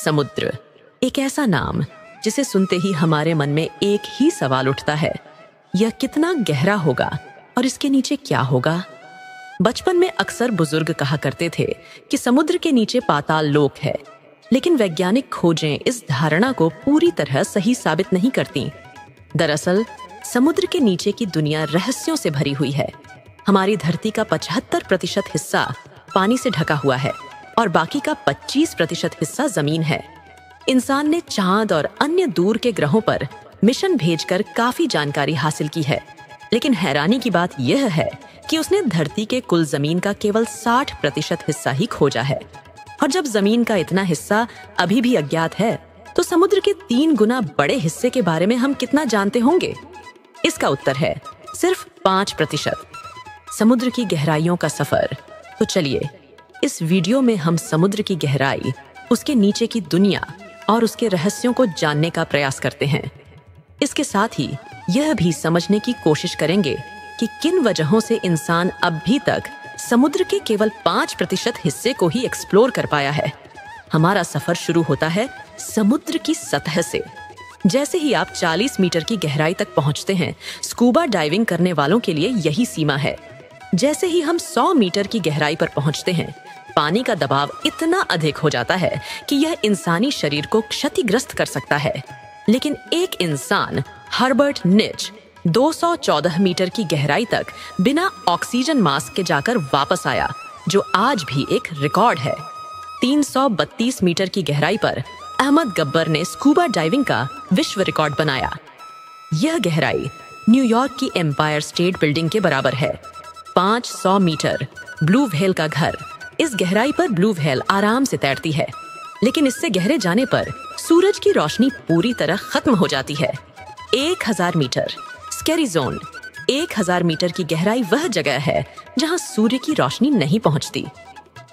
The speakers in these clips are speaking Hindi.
समुद्र, एक ऐसा नाम जिसे सुनते ही हमारे मन में एक ही सवाल उठता है, यह कितना गहरा होगा और इसके नीचे क्या होगा। बचपन में अक्सर बुजुर्ग कहा करते थे कि समुद्र के नीचे पाताल लोक है, लेकिन वैज्ञानिक खोजें इस धारणा को पूरी तरह सही साबित नहीं करती। दरअसल समुद्र के नीचे की दुनिया रहस्यों से भरी हुई है। हमारी धरती का 75% हिस्सा पानी से ढका हुआ है और बाकी का 25% हिस्सा जमीन है। इंसान ने चांद और अन्य दूर के ग्रहों पर मिशन भेजकर काफी जानकारी हासिल की है, लेकिन हैरानी की बात यह है कि उसने धरती के कुल जमीन का केवल 60% हिस्सा ही खोजा है। और जब जमीन का इतना हिस्सा अभी भी अज्ञात है, तो समुद्र के 3 गुना बड़े हिस्से के बारे में हम कितना जानते होंगे? इसका उत्तर है सिर्फ 5%। समुद्र की गहराइयों का सफर। तो चलिए इस वीडियो में हम समुद्र की गहराई, उसके नीचे की दुनिया और उसके रहस्यों को जानने का प्रयास करते हैं। इसके साथ ही यह भी समझने की कोशिश करेंगे कि किन वजहों से इंसान अभी तक समुद्र के केवल 5% हिस्से को ही एक्सप्लोर कर पाया है। हमारा सफर शुरू होता है समुद्र की सतह से। जैसे ही आप 40 मीटर की गहराई तक पहुंचते हैं, स्कूबा डाइविंग करने वालों के लिए यही सीमा है। जैसे ही हम 100 मीटर की गहराई पर पहुंचते हैं, पानी का दबाव इतना अधिक हो जाता है कि यह इंसानी शरीर को क्षतिग्रस्त कर सकता है। लेकिन एक इंसान, हर्बर्ट निच, 214 मीटर की गहराई तक बिना ऑक्सीजन मास्क के जाकर वापस आया, जो आज भी एक रिकॉर्ड है। 332 मीटर की गहराई पर अहमद गब्बर ने स्कूबा डाइविंग का विश्व रिकॉर्ड बनाया। यह गहराई न्यूयॉर्क की एम्पायर स्टेट बिल्डिंग के बराबर है। 500 मीटर ब्लू व्हेल का घर। इस गहराई पर ब्लू व्हेल आराम से तैरती है, लेकिन इससे गहरे जाने पर सूरज की रोशनी पूरी तरह खत्म हो जाती है। 1000 मीटर स्कैरी जोन। 1000 मीटर की गहराई वह जगह है जहां सूर्य की रोशनी नहीं पहुंचती।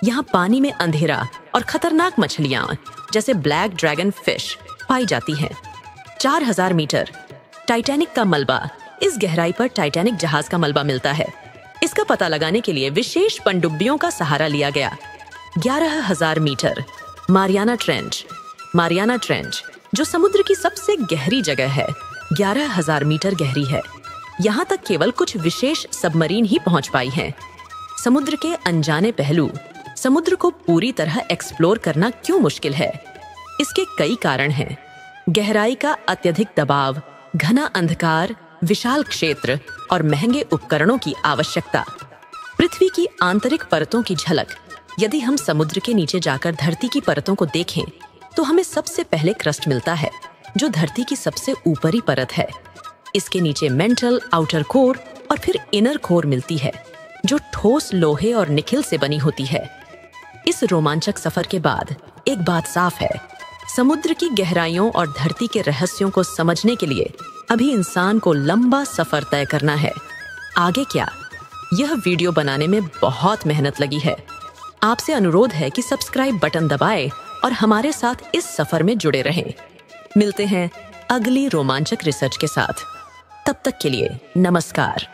यहाँ पानी में अंधेरा और खतरनाक मछलियां जैसे ब्लैक ड्रैगन फिश पाई जाती हैं। 4000 मीटर टाइटैनिक का मलबा। इस गहराई पर टाइटैनिक जहाज का मलबा मिलता है। इसका पता लगाने के लिए विशेष पनडुब्बियों का सहारा लिया गया। 11000 metre Mariana Trench. Mariana Trench, जो समुद्र की सबसे गहरी जगह है, 11000 मीटर गहरी है। यहाँ तक केवल कुछ विशेष सबमरीन ही पहुंच पाई हैं। समुद्र के अनजाने पहलू। समुद्र को पूरी तरह एक्सप्लोर करना क्यों मुश्किल है? इसके कई कारण हैं। गहराई का अत्यधिक दबाव, घना अंधकार, विशाल क्षेत्र और महंगे उपकरणों की आवश्यकता। पृथ्वी की आंतरिक परतों की झलक। यदि हम समुद्र के नीचे जाकर धरती की परतों को देखें, तो हमें सबसे पहले क्रस्ट मिलता है, जो धरती की सबसे ऊपरी परत है। इसके नीचे मेंटल, आउटर कोर और फिर इनर कोर मिलती है, जो ठोस लोहे और निकिल से बनी होती है। इस रोमांचक सफर के बाद एक बात साफ है, समुद्र की गहराइयों और धरती के रहस्यों को समझने के लिए अभी इंसान को लंबा सफर तय करना है। आगे क्या? यह वीडियो बनाने में बहुत मेहनत लगी है। आपसे अनुरोध है कि सब्सक्राइब बटन दबाएं और हमारे साथ इस सफर में जुड़े रहें। मिलते हैं अगली रोमांचक रिसर्च के साथ। तब तक के लिए नमस्कार।